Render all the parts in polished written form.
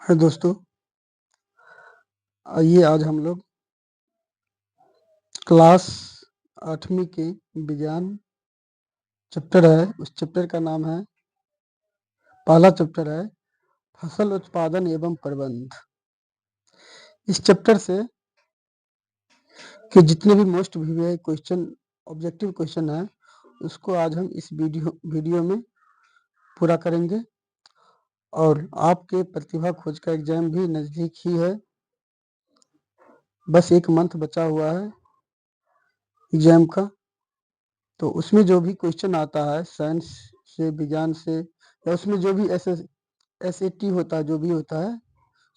हाय दोस्तों, आइए आज हम लोग क्लास 8वीं के विज्ञान चैप्टर है, उस चैप्टर का नाम है, पहला चैप्टर है फसल उत्पादन एवं प्रबंध। इस चैप्टर से के जितने भी most VVI question, objective question है, उसको आज हम इस वीडियो में पूरा करेंगे। और आपके प्रतिभा खोज का एग्जाम भी नज़दीक ही है, बस 1 मंथ बचा हुआ है एग्जाम का। तो उसमें जो भी क्वेश्चन आता है साइंस से, विज्ञान से, या उसमें जो भी एसएटी होता है, जो भी होता है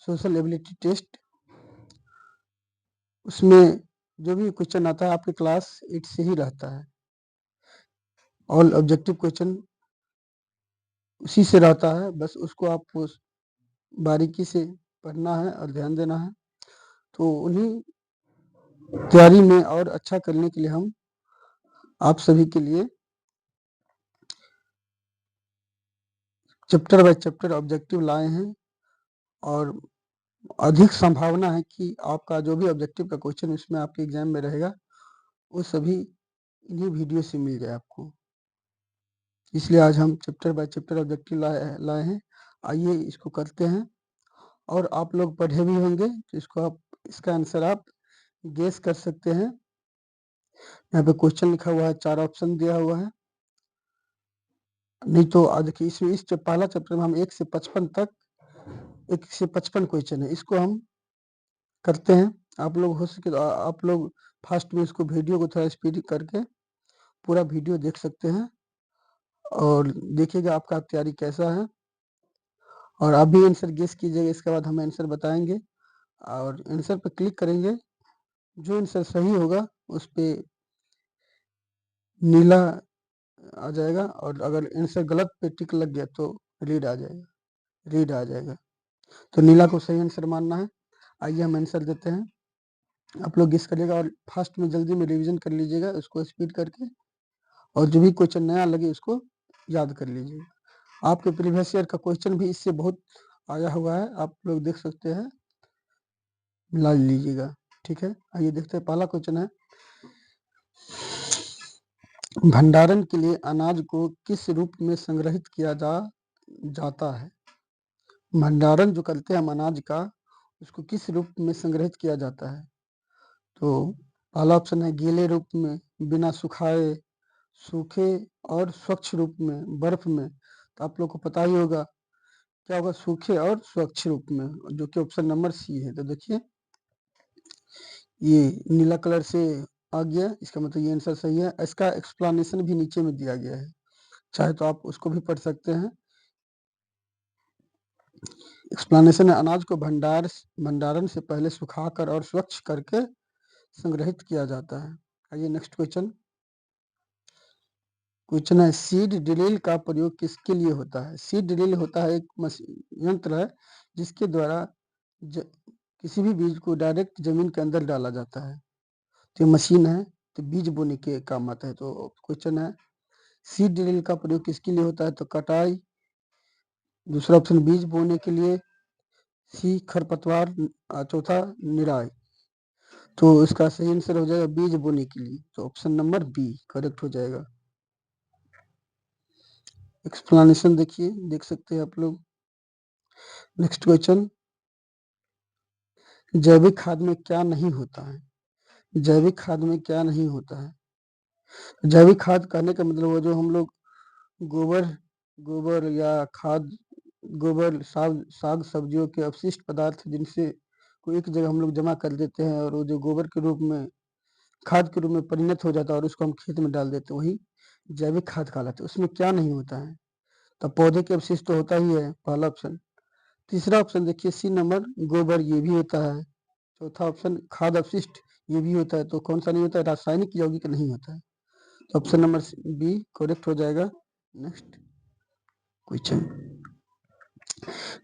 सोशल एबिलिटी टेस्ट, उसमें जो भी क्वेश्चन आता है आपके क्लास 8 से ही रहता है। ऑल ऑब्जेक्टिव क्वेश्चन उसी से रहता है, बस उसको आपको बारीकी से पढ़ना है और ध्यान देना है। तो उन्हीं तैयारी में और अच्छा करने के लिए हम आप सभी के लिए चैप्टर बाय चैप्टर ऑब्जेक्टिव लाए हैं। और अधिक संभावना है कि आपका जो भी ऑब्जेक्टिव का क्वेश्चन उसमें आपके एग्जाम में रहेगा, वो सभी इन्हीं वीडियो से मिल जाए आपको। इसलिए आज हम चैप्टर बाय चैप्टर ऑब्जेक्टिव लाए हैं। आइए इसको करते हैं। और आप लोग पढ़े भी होंगे तो इसका आंसर आप गेस कर सकते हैं। यहाँ पे क्वेश्चन लिखा हुआ है, 4 ऑप्शन दिया हुआ है। नहीं तो आज देखिए, इस पहला चैप्टर में हम 1 से 55 क्वेश्चन है, इसको हम करते हैं। आप लोग हो सके तो आप लोग फास्ट में इसको वीडियो को थोड़ा स्पीड करके पूरा वीडियो देख सकते हैं और देखिएगा आपका तैयारी कैसा है। और आप भी आंसर गेस कीजिएगा, इसके बाद हम आंसर बताएंगे और आंसर पर क्लिक करेंगे। जो आंसर सही होगा उस पे नीला आ जाएगा, और अगर आंसर गलत पे टिक लग गया तो रीड आ जाएगा। तो नीला को सही आंसर मानना है। आइए हम आंसर देते हैं, आप लोग गेस करिएगा और फास्ट में जल्दी में रिवीजन कर लीजिएगा उसको स्पीड करके, और जो भी क्वेश्चन नया लगे उसको याद कर लीजिएगा। आपके प्रीवियस ईयर का क्वेश्चन भी इससे बहुत आया हुआ है, आप लोग देख सकते हैं, मिला लीजिएगा। ठीक है, आइए देखते हैं। पहला क्वेश्चन है, भंडारण के लिए अनाज को किस रूप में संग्रहित किया जाता है। भंडारण जो करते हैं हम अनाज का, उसको किस रूप में संग्रहित किया जाता है। तो पहला ऑप्शन है गीले रूप में, बिना सुखाए, सूखे और स्वच्छ रूप में, बर्फ में। तो आप लोग को पता ही होगा क्या होगा, सूखे और स्वच्छ रूप में, जो कि ऑप्शन नंबर सी है। तो देखिए ये नीला कलर से आ गया, इसका मतलब ये आंसर सही है। इसका एक्सप्लेनेशन भी नीचे में दिया गया है, चाहे तो आप उसको भी पढ़ सकते हैं। एक्सप्लेनेशन है, अनाज को भंडारण से पहले सुखाकर और स्वच्छ करके संग्रहित किया जाता है। आइए नेक्स्ट क्वेश्चन है, सीड ड्रिल का प्रयोग किसके लिए होता है। सीड ड्रिल होता है एक यंत्र है जिसके द्वारा किसी भी बीज को डायरेक्ट जमीन के अंदर डाला जाता है। तो ये मशीन है, तो बीज बोने के काम आता है। तो क्वेश्चन है, सीड ड्रिल का प्रयोग किसके लिए होता है। तो कटाई, दूसरा ऑप्शन बीज बोने के लिए, सी खरपतवार, चौथा निराई। तो इसका सही आंसर हो जाएगा बीज बोने के लिए, तो ऑप्शन नंबर बी करेक्ट हो जाएगा। एक्सप्लेनेशन देखिए, देख सकते हैं आप लोग। नेक्स्ट क्वेश्चन, जैविक खाद में क्या नहीं होता है। जैविक खाद में क्या नहीं होता है। जैविक खाद कहने का मतलब वो जो हम लोग गोबर गोबर या खाद, गोबर साग सब्जियों के अवशिष्ट पदार्थ जिनसे को एक जगह हम लोग जमा कर देते हैं, और वो जो गोबर के रूप में, खाद के रूप में परिणत हो जाता है, और उसको हम खेत में डाल देते हैं, वही जैविक खाद कहलाता है। उसमें क्या नहीं होता है। तो पौधे के अवशिष्ट तो होता ही है, पहला ऑप्शन। तीसरा ऑप्शन देखिए सी नंबर, गोबर, ये भी होता है। चौथा ऑप्शन खाद अवशिष्ट, ये भी होता है। तो कौन सा नहीं होता है, रासायनिक यौगिक नहीं होता है। तो ऑप्शन नंबर बी करेक्ट हो जाएगा। नेक्स्ट क्वेश्चन,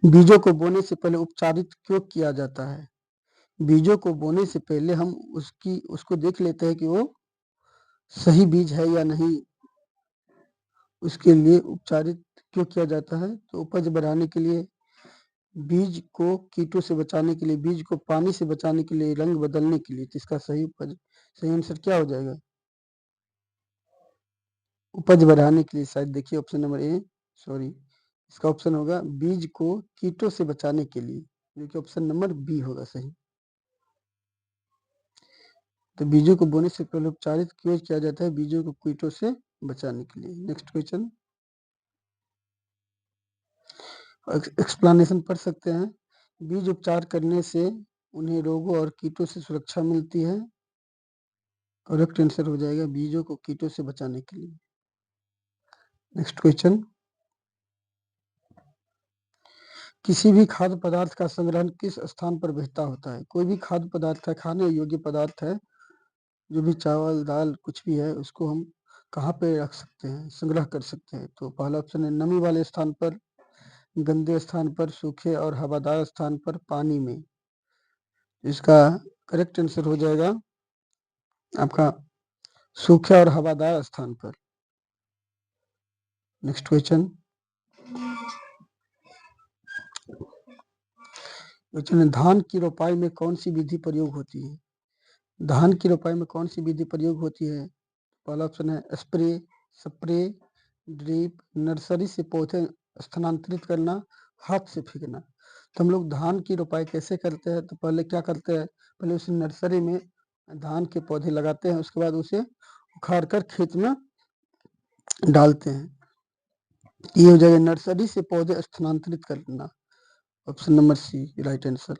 बीजों को बोने से पहले उपचारित क्यों किया जाता है। बीजों को बोने से पहले हम उसको देख लेते हैं कि वो सही बीज है या नहीं, उसके लिए उपचारित क्यों किया जाता है। तो उपज बढ़ाने के लिए, बीज को कीटों से बचाने के लिए, बीज को पानी से बचाने के लिए, रंग बदलने के लिए, तो इसका सही आंसर क्या हो जाएगा? उपज बढ़ाने के लिए। शायद देखिए ऑप्शन नंबर ए, सॉरी, इसका ऑप्शन होगा बीज को कीटों से बचाने के लिए, जो कि ऑप्शन नंबर बी होगा सही। तो बीजों को बोने से पहले उपचारित क्यों किया जाता है? बीजों को कीटों से बचाने के लिए। नेक्स्ट क्वेश्चन, एक्सप्लेनेशन पढ़ सकते हैं। बीज उपचार करने से उन्हें रोगों और कीटों से सुरक्षा मिलती है। करेक्ट आंसर हो जाएगा बीजों को कीटों से बचाने के लिए। नेक्स्ट क्वेश्चन, किसी भी खाद्य पदार्थ का संग्रहण किस स्थान पर बेहतर होता है? कोई भी खाद्य पदार्थ है, खाने योग्य पदार्थ है, जो भी चावल दाल कुछ भी है, उसको हम कहाँ पे रख सकते हैं, संग्रह कर सकते हैं? तो पहला ऑप्शन है नमी वाले स्थान पर, गंदे स्थान पर, सूखे और हवादार स्थान पर, पानी में। इसका करेक्ट आंसर हो जाएगा आपका सूखे और हवादार स्थान पर। नेक्स्ट क्वेश्चन, धान की रोपाई में कौन सी विधि प्रयोग होती है? धान की रोपाई में कौन सी विधि प्रयोग होती है? पहला ऑप्शन है स्प्रे, ड्रिप, नर्सरी से पौधे स्थानांतरित करना, हाथ से फेंकना। तो हम लोग धान की रोपाई कैसे करते हैं? तो पहले क्या करते हैं, पहले उसे नर्सरी में धान के पौधे लगाते हैं, उसके बाद उसे उखाड़ कर खेत में डालते हैं। ये हो जाएगा नर्सरी से पौधे स्थानांतरित करना, option number C right answer.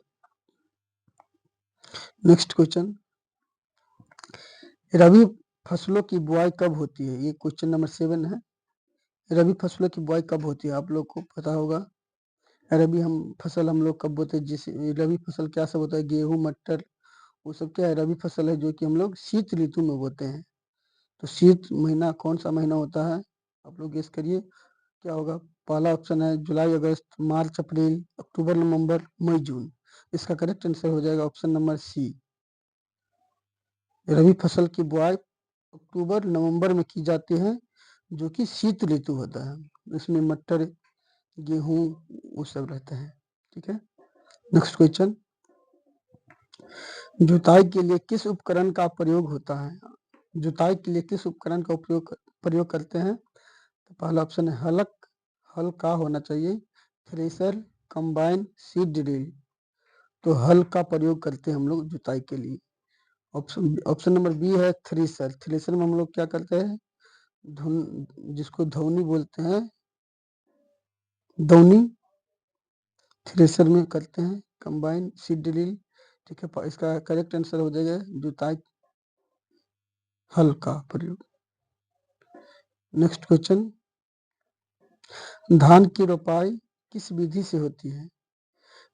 Next question, rabi फसलों की बुआई कब होती है? ये क्वेश्चन नंबर 7 है। रबी फसलों की बुआई कब होती है? आप लोग को पता होगा रबी फसल हम लोग कब बोते हैं? जैसे रबी फसल क्या सब होता है, गेहूं, मटर, वो सब क्या है रबी फसल है, जो कि हम लोग शीत ऋतु में बोते हैं। तो शीत महीना कौन सा महीना होता है? आप लोग गेस करिए क्या होगा। पहला ऑप्शन है जुलाई अगस्त, मार्च अप्रैल, अक्टूबर नवंबर, मई जून। इसका करेक्ट आंसर हो जाएगा ऑप्शन नंबर सी। रबी फसल की बुआई अक्टूबर नवंबर में की जाती है, जो कि शीत ऋतु होता है। इसमें मटर, गेहूं वो सब रहता है। ठीक है। नेक्स्ट क्वेश्चन, जुताई के लिए किस उपकरण का प्रयोग होता है? जुताई के लिए किस उपकरण का प्रयोग करते हैं? तो पहला ऑप्शन है हल का होना चाहिए, थ्रेशर, कंबाइन, सीड ड्रिल। तो हल का प्रयोग करते हैं हम लोग जुताई के लिए। ऑप्शन नंबर बी है थ्रेशर। थ्रेशर में हम लोग क्या करते हैं, जिसको धौनी बोलते हैं, दौनी थ्रेशर में करते हैं, कंबाइन, सीड ड्रिल। ठीक है, इसका करेक्ट आंसर हो जाएगा जुताई हल का प्रयोग। नेक्स्ट क्वेश्चन, धान की रोपाई किस विधि से होती है?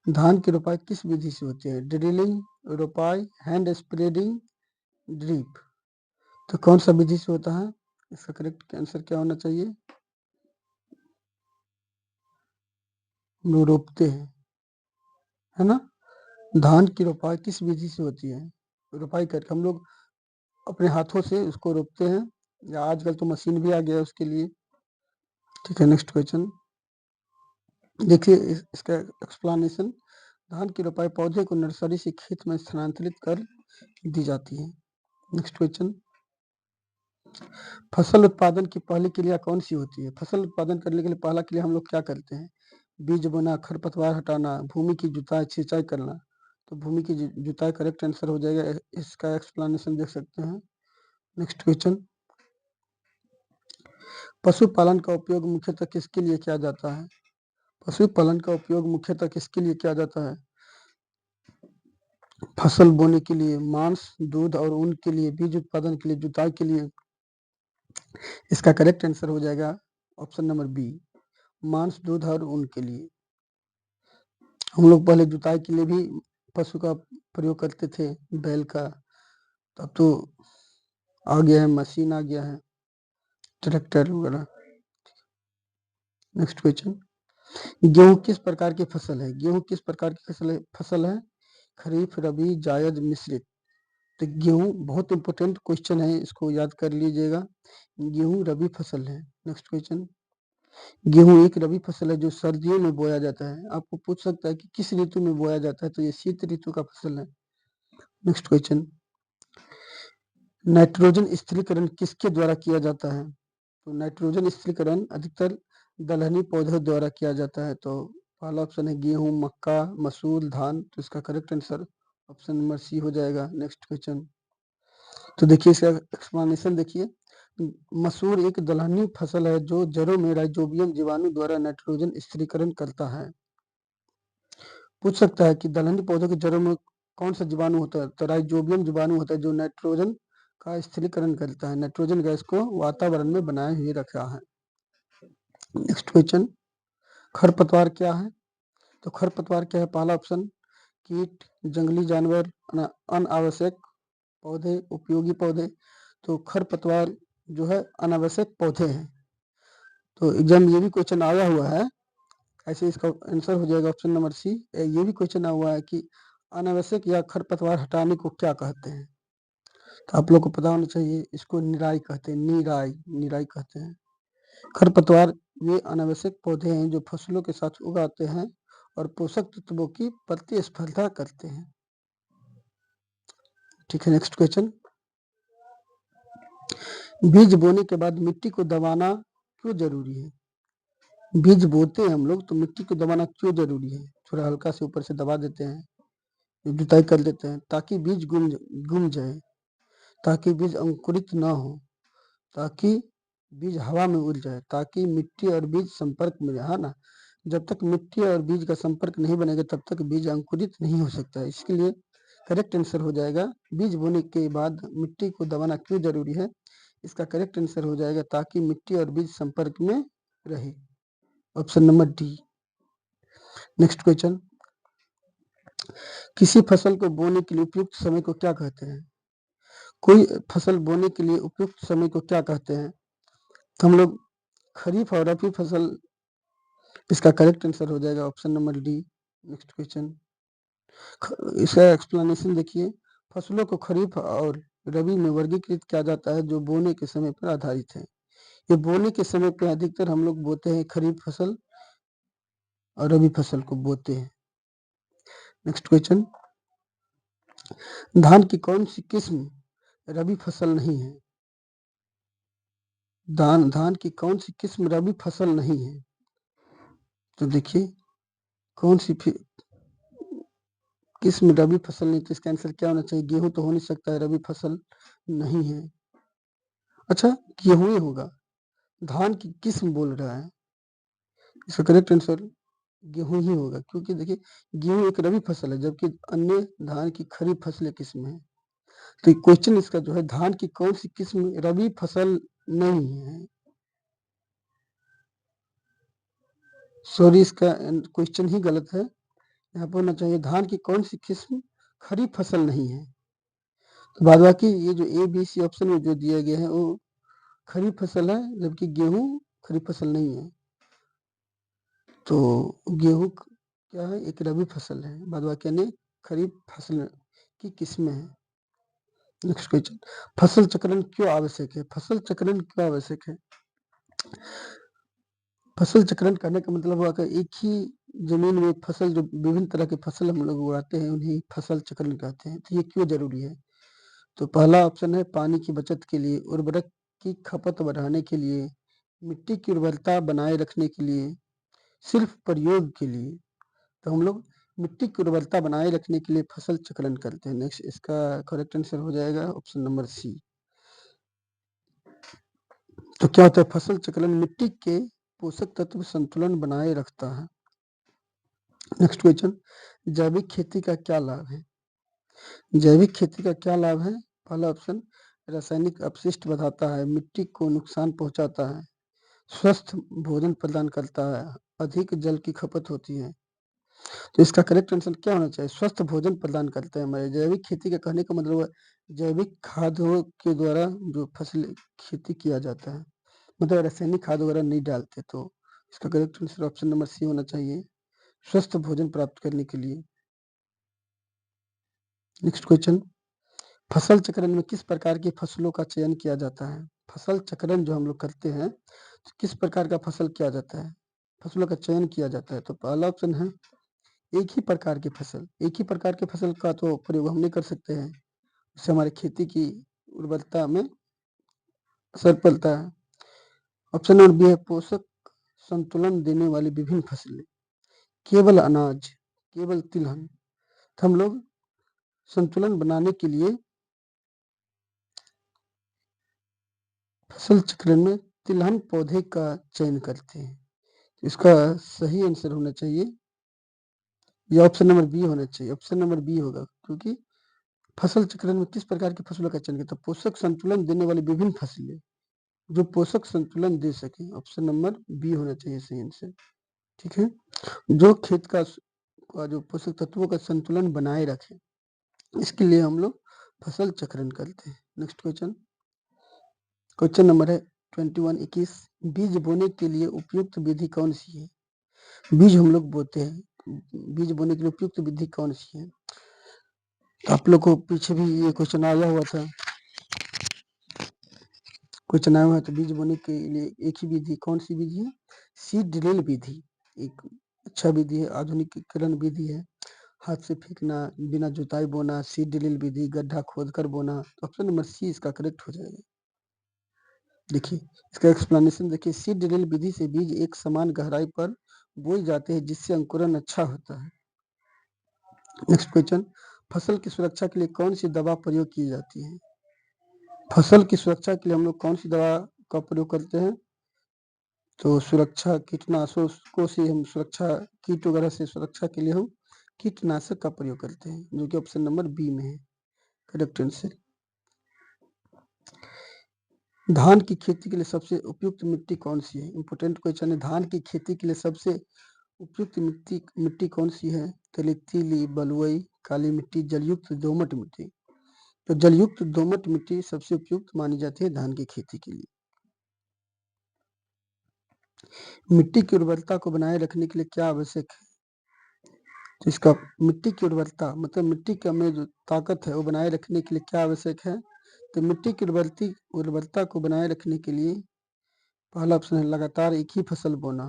धान की रोपाई किस विधि से होती है? ड्रिलिंग, रोपाई, हैंड स्प्रेडिंग, ड्रिप। तो कौन सा विधि से होता है? इसका करेक्ट आंसर क्या होना चाहिए? हम लोग रोपते हैं, है ना। धान की रोपाई किस विधि से होती है? रोपाई करके हम लोग अपने हाथों से उसको रोपते हैं, या आजकल तो मशीन भी आ गया है उसके लिए। ठीक है। नेक्स्ट क्वेश्चन देखिए, इसका एक्सप्लेनेशन, धान की रोपाई पौधे को नर्सरी से खेत में स्थानांतरित कर दी जाती है। नेक्स्ट क्वेश्चन, फसल उत्पादन की पहली क्रिया कौन सी होती है? फसल उत्पादन करने के लिए पहला क्रिया हम लोग क्या करते हैं? बीज बोना, खरपतवार हटाना, भूमि की जुताई, सिंचाई करना। तो भूमि की जुताई करेक्ट आंसर हो जाएगा। इसका एक्सप्लेनेशन देख सकते हैं। नेक्स्ट क्वेश्चन, पशुपालन का उपयोग मुख्यतः किसके लिए किया जाता है? पशुपालन का उपयोग मुख्यतः किसके लिए किया जाता है? फसल बोने के लिए, मांस, दूध और ऊन के लिए, बीज उत्पादन के लिए, जुताई के लिए। इसका करेक्ट आंसर हो जाएगा ऑप्शन नंबर बी, मांस, दूध और ऊन के लिए। हम लोग पहले जुताई के लिए भी पशु का प्रयोग करते थे, बैल का। तब तो आ गया है, मशीन आ गया है, ट्रैक्टर वगैरह। नेक्स्ट क्वेश्चन, गेहूं किस प्रकार की फसल है? गेहूं किस प्रकार की फसल है? खरीफ, रबी, जायद, मिश्रित। तो गेहूं बहुत इंपॉर्टेंट क्वेश्चन है, इसको याद कर लीजिएगा। गेहूं रबी फसल है। नेक्स्ट क्वेश्चन, गेहूँ एक रबी फसल है जो सर्दियों में बोया जाता है। आपको पूछ सकता है कि किस ऋतु में बोया जाता है, तो ये शीत ऋतु का फसल है। नेक्स्ट क्वेश्चन, नाइट्रोजन स्थिरीकरण किसके द्वारा किया जाता है? तो नाइट्रोजन स्थिरीकरण अधिकतर दलहनी पौधों द्वारा किया जाता है। तो पहला ऑप्शन है गेहूँ, मक्का, मसूर, धान। तो इसका correct answer option number C हो जाएगा। नेक्स्ट क्वेश्चन, तो देखिए इसका एक्सप्लेनेशन देखिए। मसूर एक दलहनी फसल है जो जड़ों में राइजोबियम जीवाणु द्वारा नाइट्रोजन स्थिरीकरण करता है। पूछ सकता है कि दलहनी पौधों की जड़ों में कौन सा जीवाणु होता है? तो राइजोबियम जीवाणु होता है जो नाइट्रोजन का स्थिरीकरण करता है, नाइट्रोजन गैस को वातावरण में बनाए हुए रखा है। नेक्स्ट क्वेश्चन, खरपतवार क्या है? तो खरपतवार क्या है? पहला ऑप्शन कीट, जंगली जानवर, अनावश्यक पौधे, उपयोगी पौधे। तो खरपतवार जो है अनावश्यक पौधे हैं। तो एग्जाम ये भी क्वेश्चन आया हुआ है, ऐसे इसका आंसर हो जाएगा ऑप्शन नंबर सी। ये भी क्वेश्चन आया हुआ है कि अनावश्यक या खरपतवार हटाने को क्या कहते हैं? तो आप लोग को पता होना चाहिए, इसको निराई कहते हैं, निराई कहते हैं। खरपतवार वे अनावश्यक पौधे हैं जो फसलों के साथ उगाते हैं और पोषक तत्वों की प्रतिस्पर्धा करते हैं। ठीक है, नेक्स्ट क्वेश्चन, बीज बोने के बाद मिट्टी को दबाना क्यों जरूरी है? बीज बोते हैं हम लोग तो मिट्टी को दबाना क्यों जरूरी है? थोड़ा हल्का से ऊपर से दबा देते हैं, जुताई कर देते हैं ताकि बीज गुम जाए, ताकि बीज अंकुरित ना हो, ताकि बीज हवा में उड़ जाए, ताकि मिट्टी और बीज संपर्क में रहे, है ना। जब तक मिट्टी और बीज का संपर्क नहीं बनेगा तब तक बीज अंकुरित नहीं हो सकता। इसके लिए करेक्ट आंसर हो जाएगा बीज बोने के बाद मिट्टी को दबाना क्यों जरूरी है। इसका करेक्ट आंसर हो जाएगा ताकि मिट्टी और बीज संपर्क में रहे, option number D. Next question, किसी फसल को बोने के लिए उपयुक्त समय को क्या कहते हैं? कोई फसल बोने के लिए उपयुक्त समय को क्या कहते हैं? तो हम लोग खरीफ और रबी फसल, इसका करेक्ट आंसर हो जाएगा option number D. Next question, इसका एक्सप्लेनेशन देखिए। फसलों को खरीफ और रबी में वर्गीकृत किया जाता है जो बोने के समय पर आधारित है। ये बोने के समय पर अधिकतर हम लोग बोते हैं खरीफ फसल और रबी फसल को बोते हैं। नेक्स्ट क्वेश्चन, धान की कौन सी किस्म रबी फसल नहीं है? धान की कौन सी किस्म रबी फसल नहीं है? तो देखिए कौन सी किस्म रबी फसल नहीं, तो इसका आंसर क्या होना चाहिए? गेहूं तो हो नहीं सकता है, रबी फसल नहीं है। अच्छा, गेहूं ही होगा, धान की किस्म बोल रहा है, इसका करेक्ट आंसर गेहूं ही होगा, क्योंकि देखिए गेहूं एक रबी फसल है जबकि अन्य धान की खरीफ फसलें किस्म है। तो क्वेश्चन इसका जो है धान की कौन सी किस्म रबी फसल नहीं है, सॉरी इसका क्वेश्चन ही गलत है। यहाँ पर होना चाहिए धान की कौन सी किस्म खरीफ फसल नहीं है। तो बाद बाकी ये जो ए बी सी ऑप्शन में जो दिया गया है वो खरीफ फसल है, जबकि गेहूं खरीफ फसल नहीं है। तो गेहूं क्या है? एक रबी फसल है, बाद बाकी यानी खरीफ फसल की किस्में हैं। नेक्स्ट क्वेश्चन, फसल चक्रण क्यों आवश्यक है? फसल चक्रण क्यों आवश्यक है? फसल चक्रण करने का मतलब हुआ कि एक ही जमीन में फसल, जो विभिन्न तरह के फसल हम लोग उगाते हैं उन्हें फसल चक्रण कहते हैं। तो ये क्यों जरूरी है? तो पहला ऑप्शन है पानी की बचत के लिए, उर्वरक की खपत बढ़ाने के लिए, मिट्टी की उर्वरता बनाए रखने के लिए, सिर्फ प्रयोग के लिए। तो हम लोग मिट्टी की उर्वरता बनाए रखने के लिए फसल चक्रण करते हैं। नेक्स्ट इसका करेक्ट आंसर हो जाएगा ऑप्शन नंबर सी। तो क्या होता है? फसल चक्रण मिट्टी के पोषक तत्व संतुलन बनाए रखता है। नेक्स्ट क्वेश्चन, जैविक खेती का क्या लाभ है? जैविक खेती का क्या लाभ है? पहला ऑप्शन रासायनिक अपशिष्ट बढ़ाता है, मिट्टी को नुकसान पहुंचाता है, स्वस्थ भोजन प्रदान करता है, अधिक जल की खपत होती है। तो इसका करेक्ट आंसर क्या होना चाहिए? स्वस्थ भोजन प्रदान करते हैं। हमारे जैविक खेती का कहने का मतलब है जैविक खादों के द्वारा जो फसल खेती किया जाता है, मतलब रासायनिक खाद वगैरह नहीं डालते। तो इसका correct answer option number C होना चाहिए, स्वस्थ भोजन प्राप्त करने के लिए। नेक्स्ट क्वेश्चन, फसल चक्रण में किस प्रकार की फसलों का चयन किया जाता है? फसल चक्रण जो हम लोग करते हैं किस प्रकार का फसल किया जाता है? फसलों का चयन किया जाता है। तो पहला ऑप्शन है एक ही प्रकार की फसल। एक ही प्रकार की फसल का तो प्रयोग हम नहीं कर सकते हैं, इससे हमारी खेती की उर्वरता में असर पड़ता है। ऑप्शन नंबर बी है पोषक संतुलन देने वाली विभिन्न फसलें। केवल अनाज, केवल तिलहन। तो हम लोग संतुलन बनाने के लिए फसल चक्र में तिलहन पौधे का चयन करते हैं। इसका सही आंसर होना चाहिए या ऑप्शन नंबर बी होना चाहिए। ऑप्शन नंबर बी होगा, क्योंकि फसल चक्रण में किस प्रकार की फसलों का चयन करते हैं? पोषक संतुलन देने वाली विभिन्न फसलें जो पोषक संतुलन दे सके। ऑप्शन नंबर बी होना चाहिए सही आंसर। ठीक है, जो खेत का जो पोषक तत्वों का संतुलन बनाए रखे, इसके लिए हम लोग फसल चक्रण करते हैं। नेक्स्ट क्वेश्चन, क्वेश्चन नंबर है 21 बीज बोने के लिए उपयुक्त विधि कौन सी है? बीज हम लोग बोते हैं, बीज बोने के लिए उपयुक्त विधि कौन सी है? तो आप लोग को पीछे भी ये क्वेश्चन आया हुआ था, क्वेश्चन आया हुआ है। तो बीज बोने के लिए एक ही विधि, कौन सी विधि है? सीड ड्रिल विधि एक अच्छा विधि है, आधुनिकीकरण विधि है। हाथ से फेंकना, बिना जुताई बोना, सीड ड्रिल विधि, गड्ढा खोदकर बोना। तो ऑप्शन नंबर सी इसका करेक्ट हो जाएगा। देखिए इसका एक्सप्लेनेशन देखिए, सीड ड्रिल विधि से बीज एक समान गहराई पर बोए जाते हैं, जिससे अंकुरण अच्छा होता है। नेक्स्ट क्वेश्चन, फसल की सुरक्षा के लिए कौन सी दवा प्रयोग की जाती है? फसल की सुरक्षा के लिए हम लोग कौन सी दवा का प्रयोग करते हैं? तो सुरक्षा कीटनाशकों से हम सुरक्षा, कीट वगैरह से सुरक्षा के लिए हम कीटनाशक का प्रयोग करते हैं, जो कि ऑप्शन नंबर बी में है करेक्ट आंसर। धान की खेती के लिए सबसे उपयुक्त मिट्टी कौन सी है? इंपोर्टेंट क्वेश्चन है। धान की खेती के लिए सबसे उपयुक्त मिट्टी कौन सी है? तो रेतीली, बलुई, काली मिट्टी, जलयुक्त दोमट मिट्टी। तो जलयुक्त दोमट मिट्टी सबसे उपयुक्त मानी जाती है धान की खेती के लिए। मिट्टी की उर्वरता को बनाए रखने के लिए क्या आवश्यक है? तो इसका मिट्टी की उर्वरता मतलब मिट्टी के में जो ताकत है वो बनाए रखने के लिए क्या आवश्यक है? तो मिट्टी की उर्वरता को बनाए रखने के लिए पहला ऑप्शन है लगातार एक ही फसल बोना,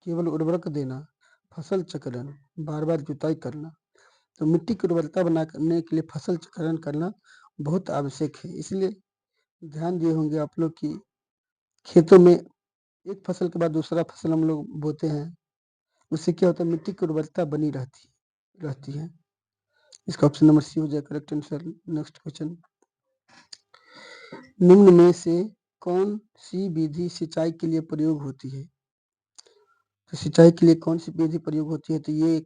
केवल उर्वरक देना, फसल चक्रण, बार बार जुताई करना। तो मिट्टी की उर्वरता बनाने के लिए फसल चक्रण करना बहुत आवश्यक है। इसलिए ध्यान दिए होंगे आप लोग कि खेतों में एक फसल के बाद दूसरा फसल हम लोग बोते हैं, उससे क्या होता है मिट्टी की उर्वरता बनी रहती है। इसका ऑप्शन नंबर सी हो जाए करेक्ट आंसर। नेक्स्ट क्वेश्चन, निम्न में से कौन सी विधि सिंचाई के लिए प्रयोग होती है? तो सिंचाई के लिए कौन सी विधि प्रयोग होती है? तो ये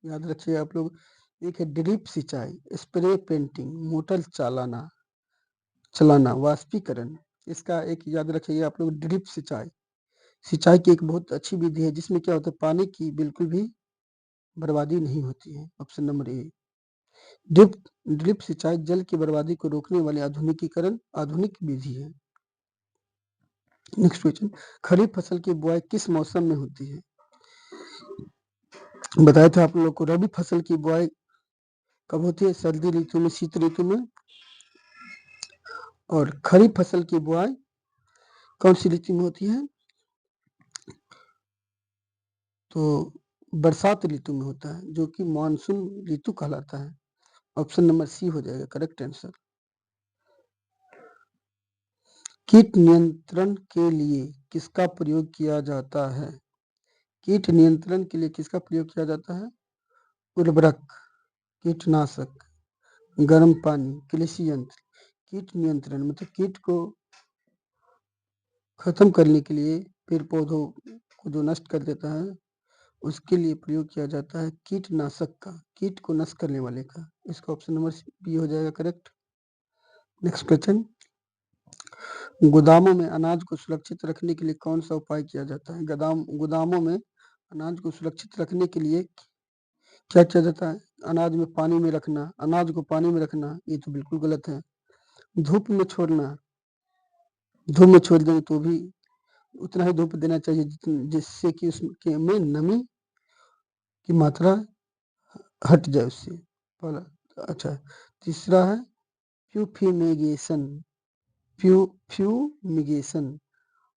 याद रखिए आप लोग, एक है ड्रिप सिंचाई, स्प्रे पेंटिंग, मोटर चलाना, वाष्पीकरण। इसका एक याद रखिए आप लोग, ड्रिप सिंचाई सिंचाई की एक बहुत अच्छी विधि है, जिसमें क्या होता है पानी की बिल्कुल भी बर्बादी नहीं होती है। Option number A. Drip drip सिंचाई जल की बर्बादी को रोकने वाली आधुनिक विधि है। नेक्स्ट क्वेश्चन, खरीफ फसल की बुआई किस मौसम में होती है? बताया था आप लोग को, रबी फसल की बुआई कब होती है? सर्दी ऋतु में, शीत ऋतु में। और खरीफ फसल की बुआई कौन सी ऋतु में होती है? तो बरसात ऋतु में होता है, जो कि मानसून ऋतु कहलाता है। ऑप्शन नंबर सी हो जाएगा करेक्ट आंसर। कीट नियंत्रण के लिए किसका प्रयोग किया जाता है? कीट नियंत्रण के लिए किसका प्रयोग किया जाता है? उर्वरक, कीटनाशक, गर्म पानी, कृषि यंत्र। कीट नियंत्रण मतलब कीट को खत्म करने के लिए, पेड़ पौधों को जो नष्ट कर देता है, उसके लिए प्रयोग किया जाता है कीटनाशक का, कीट को नष्ट करने वाले का। इसका ऑप्शन नंबर बी हो जाएगा करेक्ट। नेक्स्ट क्वेश्चन, गोदामों में अनाज को सुरक्षित रखने के लिए कौन सा उपाय किया जाता है? गोदामों में अनाज को सुरक्षित रखने के लिए क्या किया जाता है? अनाज को पानी में रखना, ये तो बिल्कुल गलत है। धूप में छोड़ना, धूप में छोड़ दें तो भी उतना ही धूप देना चाहिए जिससे कि उसके में नमी की मात्रा हट जाए उससे। पहला, अच्छा, तीसरा है फ्यूमिगेशन, फ्यूमिगेशन।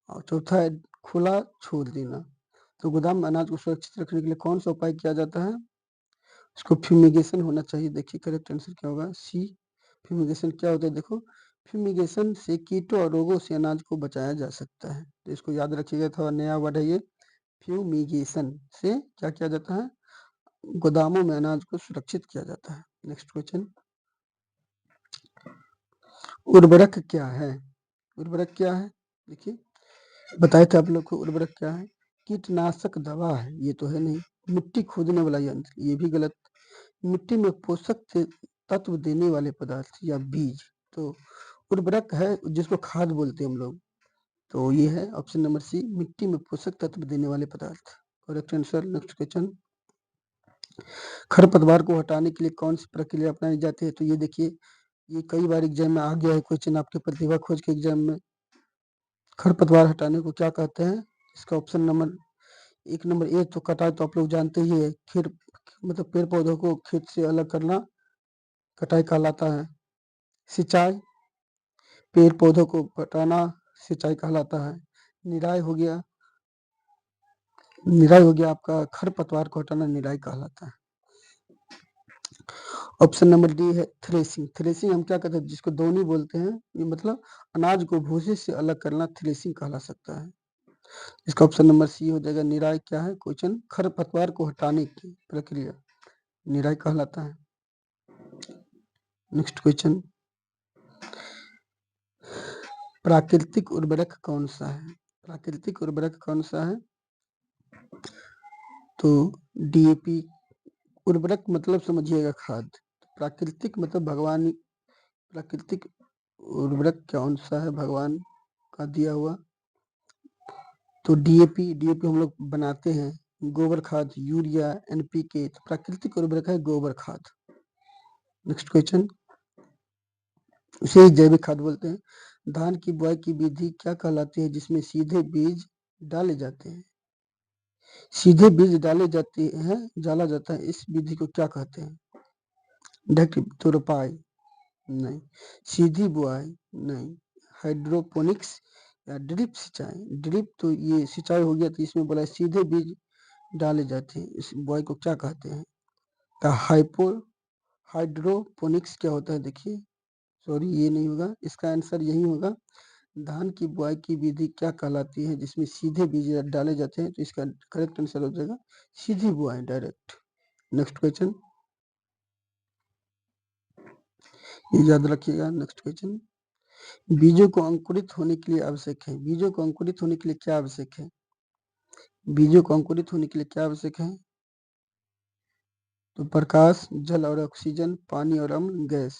और चौथा है खुला छोड़ देना। तो गोदाम में अनाज को सुरक्षित रखने के लिए कौन सा उपाय किया जाता है? इसको फ्यूमिगेशन होना चाहिए। देखिए करेक्ट आंसर क्या होगा? सी। फ्यूमिगेशन क्या होता है? देखो, फ्यूमिगेशन से कीटों और रोगों से अनाज को बचाया जा सकता है। तो इसको याद रखिएगा, थोड़ा नया वर्ड है ये। फ्यूमिगेशन से क्या किया जाता है? गोदामों में अनाज को सुरक्षित किया जाता है। नेक्स्ट क्वेश्चन, उर्वरक क्या है? उर्वरक क्या है? देखिए बताए थे आप लोग को उर्वरक क्या है? कीटनाशक दवा है, ये तो है नहीं। मिट्टी खोदने वाला यंत्र, ये भी गलत। मिट्टी में पोषक तत्व देने वाले पदार्थ या बीज। तो उर्वरक है जिसको खाद बोलते हैं हम लोग। तो ये है ऑप्शन नंबर सी, मिट्टी में पोषक तत्व देने वाले पदार्थ। Correct answer. नेक्स्ट क्वेश्चन, खरपतवार को हटाने के लिए कौन सी प्रक्रिया अपनाई जाती है? तो ये देखिए, ये कई बार एग्जाम में आ गया है क्वेश्चन, आपके प्रतिभा खोज के एग्जाम में। खरपतवार हटाने को क्या कहते हैं? इसका ऑप्शन नंबर एक, नंबर ए तो कटाई तो आप लोग जानते ही है, खेत मतलब पेड़ पौधों को खेत से अलग करना कटाई कहलाता है। सिंचाई, पेड़ पौधों को हटाना सिंचाई कहलाता है। निराई हो गया, निराई हो गया आपका, खरपतवार को हटाना निराई कहलाता है। ऑप्शन नंबर डी है थ्रेसिंग। थ्रेसिंग हम क्या कहते हैं? जिसको दौनी बोलते हैं, ये मतलब अनाज को भूसे से अलग करना थ्रेसिंग कहला सकता है। इसका ऑप्शन नंबर सी हो जाएगा। निराई क्या है क्वेश्चन? खरपतवार को हटाने की प्रक्रिया निराई कहलाता है। नेक्स्ट क्वेश्चन, प्राकृतिक उर्वरक कौन सा है? प्राकृतिक उर्वरक कौन सा है? तो डीएपी। उर्वरक मतलब समझिएगा खाद, प्राकृतिक मतलब भगवान, प्राकृतिक उर्वरक कौन सा है भगवान का दिया हुआ? तो डीएपी। डीएपी हम लोग बनाते हैं, गोबर खाद, यूरिया, एनपीके। तो प्राकृतिक उर्वरक है गोबर खाद। नेक्स्ट क्वेश्चन, इसे जैविक खाद बोलते हैं। धान की बुआई की विधि क्या कहलाती है जिसमें सीधे बीज डाले जाते हैं? सीधे बीज डाले जाते हैं, डाला जाता है, इस विधि को क्या कहते हैं? डायरेक्ट तो रोपाई नहीं, सीधी बुआई नहीं, हाइड्रोपोनिक्स या ड्रिप सिंचाई। ड्रिप तो ये सिंचाई हो गया, तो इसमें बोला सीधे बीज डाले जाते हैं, इस बुआई को क्या कहते हैं? तो हाइड्रोपोनिक्स क्या होता है? देखिए, सॉरी ये नहीं होगा, इसका आंसर यही होगा। धान की बुआई की विधि क्या कहलाती है जिसमें सीधे बीज डाले जाते हैं? तो इसका करेक्ट आंसर हो जाएगा सीधी बुआई, डायरेक्ट। नेक्स्ट क्वेश्चन, ये याद रखिएगा। नेक्स्ट क्वेश्चन, बीजों को अंकुरित होने के लिए आवश्यक है। बीजों को अंकुरित होने के लिए क्या आवश्यक है? बीजों को अंकुरित होने के लिए क्या आवश्यक है? तो प्रकाश, जल और ऑक्सीजन, पानी और अम्ल गैस।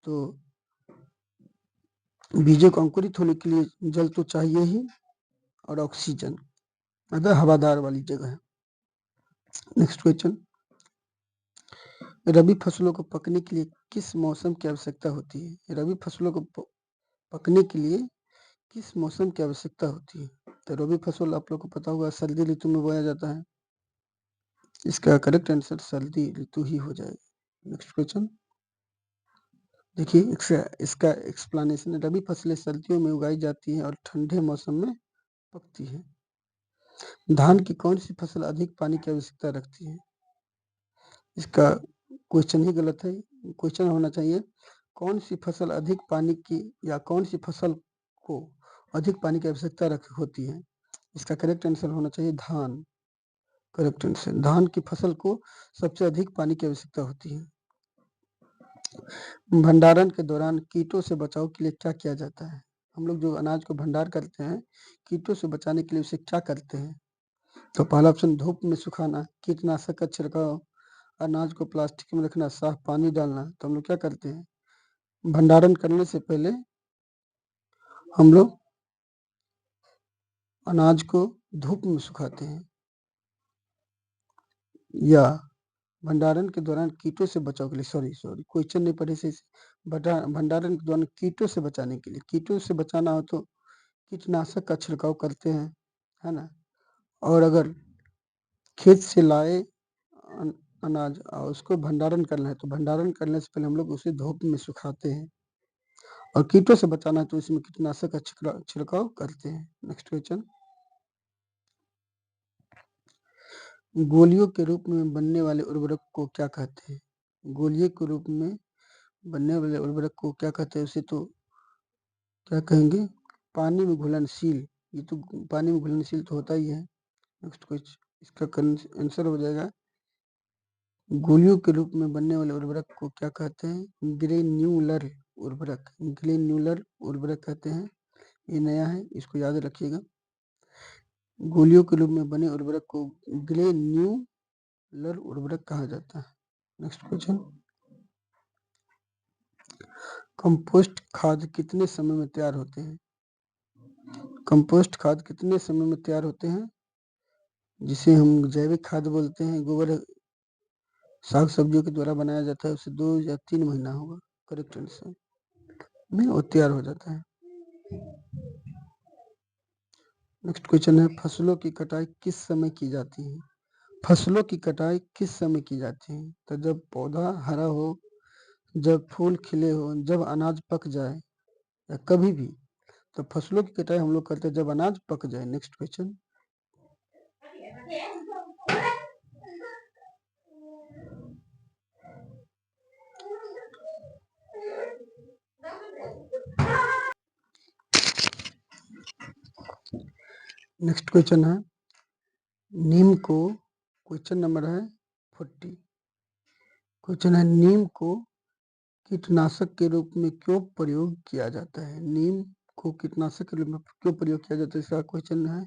तो बीजों को अंकुरित होने के लिए जल तो चाहिए ही, और ऑक्सीजन, मतलब हवादार वाली जगह है। नेक्स्ट क्वेश्चन, रबी फसलों को पकने के लिए किस मौसम की आवश्यकता होती है? रबी फसलों को पकने के लिए किस मौसम की आवश्यकता होती है? तो रबी फसल आप लोग को पता होगा सर्दी ऋतु में बोया जाता है। इसका करेक्ट आंसर सर्दी ऋतु ही हो जाएगा। नेक्स्ट क्वेश्चन, देखिए इसका एक्सप्लेनेशन है। रबी फसलें सर्दियों में उगाई जाती हैं और ठंडे मौसम में पकती है। धान की कौन सी फसल अधिक पानी की आवश्यकता रखती है? इसका क्वेश्चन ही गलत है, क्वेश्चन होना चाहिए कौन सी फसल अधिक पानी की, या कौन सी फसल को अधिक पानी की आवश्यकता होती है? इसका करेक्ट आंसर होना चाहिए धान। करेक्ट आंसर, धान की फसल को सबसे अधिक पानी की आवश्यकता होती है। भंडारण के दौरान कीटों से बचाव के लिए क्या किया जाता है? हम लोग जो अनाज को भंडार करते हैं, कीटों से बचाने के लिए उसे क्या करते हैं? तो पहला ऑप्शन धूप में सुखाना, कीटनाशक का छिड़काव, अनाज को प्लास्टिक में रखना, साफ पानी डालना। तो हम लोग क्या करते हैं? भंडारण करने से पहले हम लोग अनाज को धूप में सुखाते हैं, या भंडारण के दौरान कीटों से बचाव के लिए, सॉरी क्वेश्चन नहीं पढ़े से, भंडारण के दौरान कीटों से बचाने के लिए, कीटों से बचाना हो तो कीटनाशक का छिड़काव करते हैं, है ना। और अगर खेत से लाए अनाज और उसको भंडारण करना है, तो भंडारण करने से पहले हम लोग उसे धूप में सुखाते हैं। और कीटों से बचाना है तो इसमें कीटनाशक का छिड़काव करते हैं। नेक्स्ट क्वेश्चन, गोलियों के रूप में बनने वाले उर्वरक को क्या कहते हैं? गोलियों के रूप में बनने वाले उर्वरक को क्या कहते हैं? उसे तो क्या कहेंगे? पानी में घुलनशील। ये तो पानी में घुलनशील तो होता ही है। नेक्स्ट क्वेश्चन, इसका आंसर हो जाएगा, गोलियों के रूप में बनने वाले उर्वरक को क्या कहते हैं? ग्रेन्यूलर उर्वरक। ग्रेन्यूलर उर्वरक कहते हैं। ये नया है, इसको याद रखिएगा। गोलियों के रूप में बने उर्वरक को ग्रेन्यूलर उर्वरक कहा जाता है। नेक्स्ट क्वेश्चन, कंपोस्ट खाद कितने समय में तैयार होते हैं? कंपोस्ट खाद कितने समय में तैयार होते हैं? जिसे हम जैविक खाद बोलते हैं, गोबर साग सब्जियों के द्वारा बनाया जाता है, उसे 2 या 3 महीना होगा करेक्ट आंसर में वो तैयार हो जाता है। नेक्स्ट क्वेश्चन है, फसलों की कटाई किस समय की जाती है? फसलों की कटाई किस समय की जाती है? तो जब पौधा हरा हो, जब फूल खिले हो, जब अनाज पक जाए, या कभी भी। तो फसलों की कटाई हम लोग करते हैं जब अनाज पक जाए। नेक्स्ट क्वेश्चन, नेक्स्ट क्वेश्चन है, नीम को, क्वेश्चन नंबर है 40। क्वेश्चन है, नीम को कीटनाशक के रूप में क्यों प्रयोग किया जाता है? नीम को कीटनाशक के रूप में क्यों प्रयोग किया जाता है? इसका क्वेश्चन है,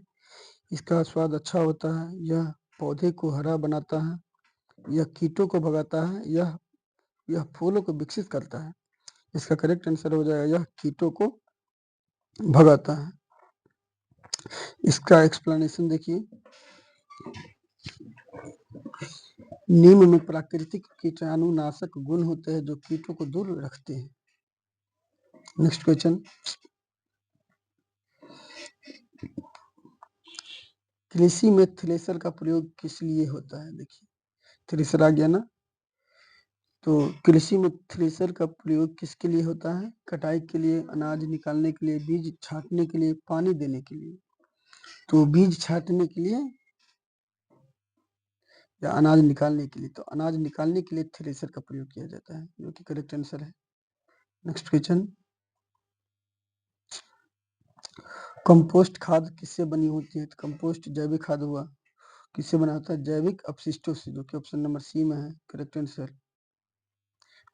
इसका स्वाद अच्छा होता है, यह पौधे को हरा बनाता है, यह कीटों को भगाता है, यह फूलों को विकसित करता है। इसका करेक्ट आंसर हो जाएगा, यह कीटों को भगाता है। इसका एक्सप्लेनेशन देखिए, नीम में प्राकृतिक कीटाणुनाशक गुण होते हैं जो कीटों को दूर रखते हैं। नेक्स्ट क्वेश्चन, कृषि में थ्रेशर का प्रयोग किस लिए होता है? देखिए, थ्रेशर आ गया ना, तो कृषि में थ्रेशर का प्रयोग किसके लिए होता है? कटाई के लिए, अनाज निकालने के लिए, बीज छांटने के लिए, पानी देने के लिए। तो बीज छांटने के लिए या अनाज निकालने के लिए? तो अनाज निकालने के लिए थ्रेशर का प्रयोग किया जाता है, जो कि करेक्ट आंसर है। नेक्स्ट क्वेश्चन, कंपोस्ट खाद किससे बनी होती है? तो कंपोस्ट जैविक खाद हुआ, किससे बना होता है? जैविक अपशिष्टों से, जो कि ऑप्शन नंबर सी में है करेक्ट आंसर।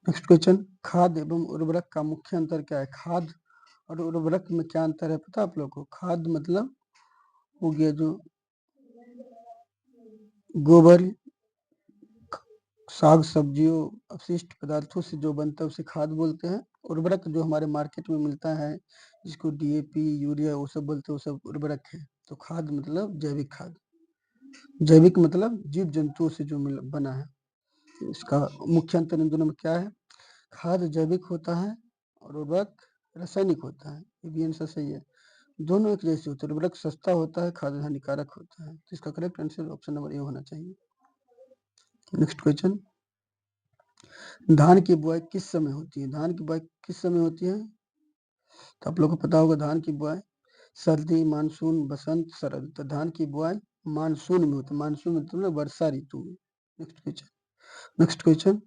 नेक्स्ट क्वेश्चन, खाद एवं उर्वरक का मुख्य अंतर क्या है? खाद और उर्वरक में क्या अंतर है पता आप लोग को? खाद मतलब हो गया जो गोबर, साग सब्जियों, अपशिष्ट पदार्थों से जो बनता है उसे खाद बोलते हैं। उर्वरक जो हमारे मार्केट में मिलता है, जिसको डीएपी, यूरिया वो सब बोलते हैं, वो सब उर्वरक है। तो खाद मतलब जैविक खाद। जैविक मतलब जीव जंतुओं से जो बना है। इसका मुख्य अंतर इन दोनों में क्या है? खाद जैविक होता है और उर्वरक रासायनिक होता है। ये भी आंसर सही है। दोनों एक जैसे होते हैं, उर्वरक सस्ता होता है, खाद हानिकारक होता है। तो इसका correct answer option number A होना चाहिए। नेक्स्ट क्वेश्चन, धान की बुआई किस समय होती है? धान की बुआई किस समय होती है? तो आप लोग को पता होगा, धान की बुआई सर्दी, मानसून, बसंत, शरद। तो धान की बुआई मानसून में होती है। मानसून मतलब वर्षा ऋतु में। नेक्स्ट क्वेश्चन,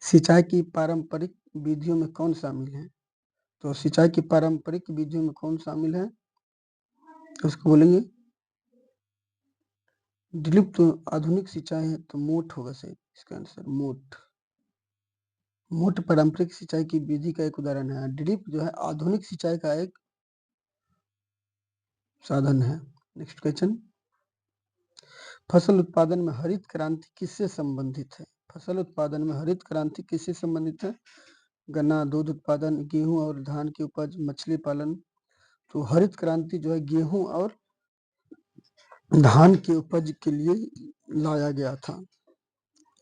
सिंचाई की पारंपरिक विधियों में कौन शामिल है? तो सिंचाई की पारंपरिक विधियों में कौन शामिल है? तो उसको बोलेंगे ड्रिप। तो आधुनिक सिंचाई है तो मोट होगा सही इसका आंसर, मोट। मोट पारंपरिक सिंचाई की विधि का एक उदाहरण है। ड्रिप जो है आधुनिक सिंचाई का एक साधन है। नेक्स्ट क्वेश्चन, फसल उत्पादन में हरित क्रांति किससे संबंधित है? फसल उत्पादन में हरित क्रांति किससे संबंधित है? गन्ना, दूध उत्पादन, गेहूं और धान की उपज, मछली पालन। तो हरित क्रांति जो है गेहूं और धान की उपज के लिए लाया गया था।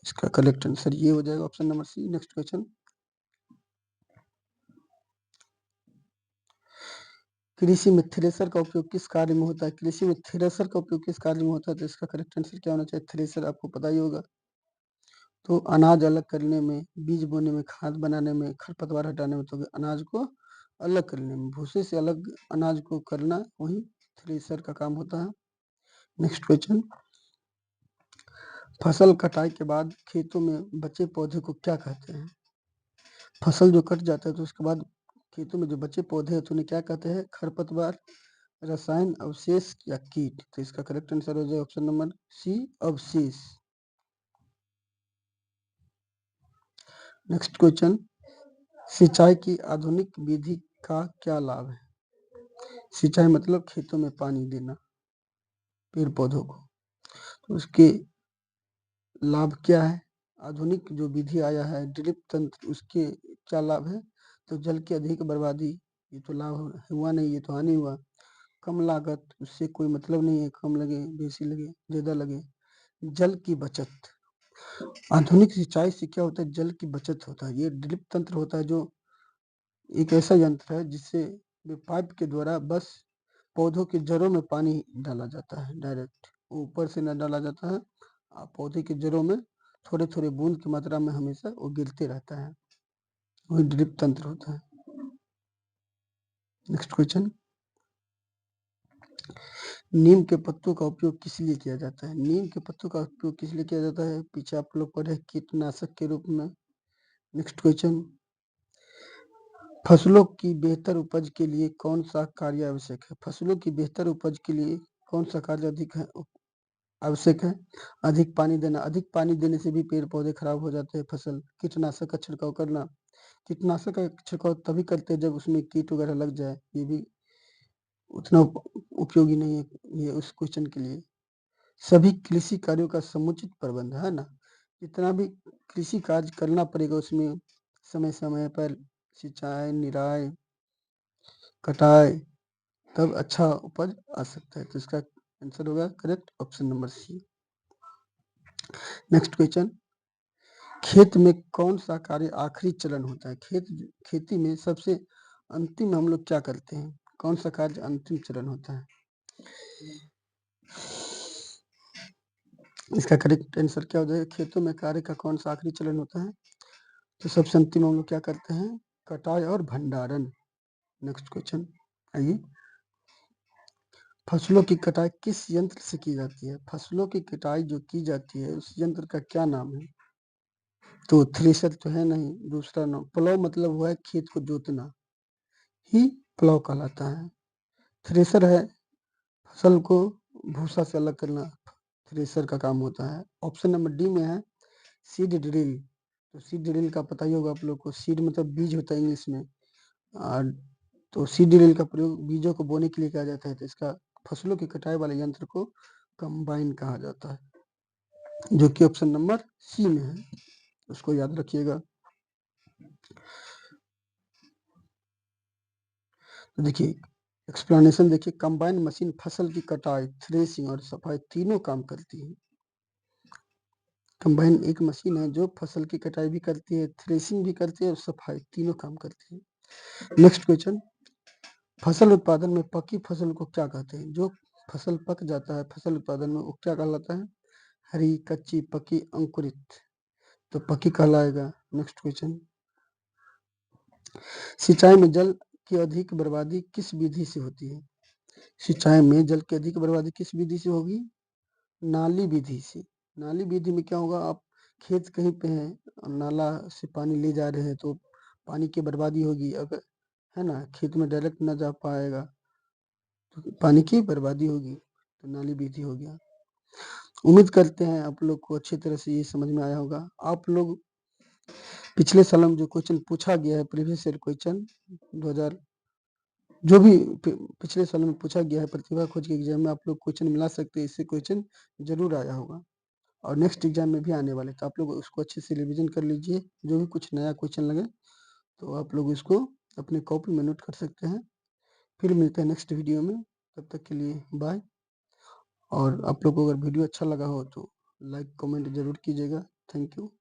इसका करेक्ट आंसर ये हो जाएगा, option number C. Next question, कृषि में थ्रेशर का उपयोग किस कार्य में होता है? कृषि में थ्रेशर का उपयोग किस कार्य में होता है? तो इसका करेक्ट आंसर क्या होना चाहिए? थ्रेशर आपको पता ही होगा, तो अनाज अलग करने में, बीज बोने में, खाद बनाने में, खरपतवार हटाने में, तो अनाज को अलग करने में, भूसे से अलग अनाज को करना वही थ्रेशर का काम होता है। नेक्स्ट क्वेश्चन, फसल कटाई के बाद खेतों में बचे पौधे को क्या कहते हैं? फसल जो कट जाता है तो उसके बाद खेतों में जो बचे पौधे हैं तो उन्हें क्या कहते हैं? खरपतवार, रसायन, अवशेष या कीट? तो इसका करेक्ट आंसर हो जाए ऑप्शन नंबर सी, अवशेष। नेक्स्ट क्वेश्चन, सिंचाई की आधुनिक विधि का क्या लाभ है? सिंचाई मतलब खेतों में पानी देना पेड़ पौधों को, तो उसके लाभ क्या है? आधुनिक जो विधि आया है ड्रिप तंत्र, उसके क्या लाभ है? तो जल की अधिक बर्बादी, ये तो लाभ हुआ नहीं, ये तो हानि हुआ। कम लागत, उससे कोई मतलब नहीं है, कम लगे, बेसी लगे, ज्यादा लगे। जल की बचत, आधुनिक सिंचाई से क्या होता है? जल की बचत होता है। ये ड्रिप तंत्र होता है जो एक ऐसा यंत्र है जिससे पाइप के द्वारा बस पौधों की जड़ों में पानी डाला जाता है, डायरेक्ट ऊपर से न डाला जाता है, पौधे की जड़ों में थोड़े थोड़े बूंद की मात्रा में हमेशा वो गिरते रहता है, वही ड्रिप तंत्र होता है। नेक्स्ट क्वेश्चन, नीम के पत्तों का उपयोग किस लिए किया जाता है? नीम के पत्तों का उपयोग किस लिए किया जाता है? पीछे आप लोग पढ़े, कीटनाशक के रूप में। नेक्स्ट क्वेश्चन, फसलों की बेहतर उपज के लिए कौन सा कार्य आवश्यक है? फसलों की बेहतर उपज के लिए कौन सा कार्य अधिक है आवश्यक है? अधिक पानी देना, अधिक पानी देने से भी पेड़ पौधे खराब हो जाते हैं फसल। कीटनाशक का छिड़काव करना, कीटनाशक का छिड़काव तभी करते हैं जब उसमें कीट वगैरह लग जाए, ये भी उतना उपयोगी नहीं है ये उस क्वेश्चन के लिए। सभी कृषि कार्यों का समुचित प्रबंध, है ना, जितना भी कृषि कार्य करना पड़ेगा उसमें समय समय पर सिंचाई, निराई, कटाई, तब अच्छा उपज आ सकता है। तो इसका आंसर होगा correct option number C. Next question, खेत में कौन सा कार्य आखिरी चरण होता है? खेती में सबसे अंतिम हम लोग क्या करते हैं? कौन सा कार्य अंतिम चरण होता है? इसका करेक्ट आंसर क्या हो जाएगा? खेतों में कार्य का कौन सा आखिरी चरण होता है? तो सबसे अंतिम हम लोग क्या करते हैं? कटाई और भंडारण। नेक्स्ट क्वेश्चन, आइए, फसलों की कटाई किस यंत्र से की जाती है? फसलों की कटाई जो की जाती है उस यंत्र का क्या नाम है? तो थ्रेशर तो है नहीं, दूसरा नाम प्लाव, मतलब हुआ है खेत को जोतना ही प्लाव कहलाता है। थ्रेशर है फसल को भूसा से अलग करना, थ्रेशर का काम होता है। ऑप्शन नंबर डी में है सीड ड्रिल। तो सीड ड्रिल का पता ही होगा आप लोग को, सीड मतलब बीज होता है इंग्लिश में, और तो सीड ड्रिल का प्रयोग बीजों को बोने के लिए किया जाता है। तो इसका फसलों की कटाई वाले यंत्र को कंबाइन कहा जाता है, जो कि ऑप्शन नंबर सी में है, उसको याद रखिएगा। तो देखिए एक्सप्लेनेशन देखिए, कंबाइन मशीन फसल की कटाई, थ्रेसिंग और सफाई तीनों काम करती है। कंबाइन एक मशीन है जो फसल की कटाई भी करती है, थ्रेसिंग भी करती है और सफाई तीनों काम करती है। नेक्स्ट क्वेश्चन, फसल उत्पादन में पकी फसल को क्या कहते हैं? जो फसल पक जाता है फसल उत्पादन में वो क्या कहलाता है? हरी, कच्ची, पकी, अंकुरित, तो पकी कहलाएगा। नेक्स्ट क्वेश्चन, सिंचाई में जल की अधिक बर्बादी किस विधि से होती है? सिंचाई में जल की अधिक बर्बादी किस विधि से होगी? नाली विधि से। नाली विधि में क्या होगा, आप खेत कहीं पे है, नाला से पानी ले जा रहे हैं तो पानी की बर्बादी होगी, अगर है ना, खेत में डायरेक्ट ना जा पाएगा तो पानी की बर्बादी होगी, तो नाली विधि हो गया। उम्मीद करते हैं आप लोग को अच्छी तरह से ये समझ में आया होगा। आप लोग पिछले साल में जो क्वेश्चन पूछा गया है, प्रीवियस ईयर क्वेश्चन 2000 जो भी पिछले साल में पूछा गया है प्रतिभा खोज के एग्जाम में, आप लोग क्वेश्चन मिला सकते हैं, इससे क्वेश्चन जरूर आया होगा और नेक्स्ट एग्जाम में भी आने वाले, तो आप लोग उसको अच्छे से रिवीजन कर लीजिए। जो भी कुछ नया क्वेश्चन लगे तो आप लोग इसको अपने कॉपी में नोट कर सकते हैं। फिर मिलते हैं नेक्स्ट वीडियो में, तब तक के लिए बाय। और आप लोग को अगर वीडियो अच्छा लगा हो तो लाइक कमेंट जरूर कीजिएगा। Thank you.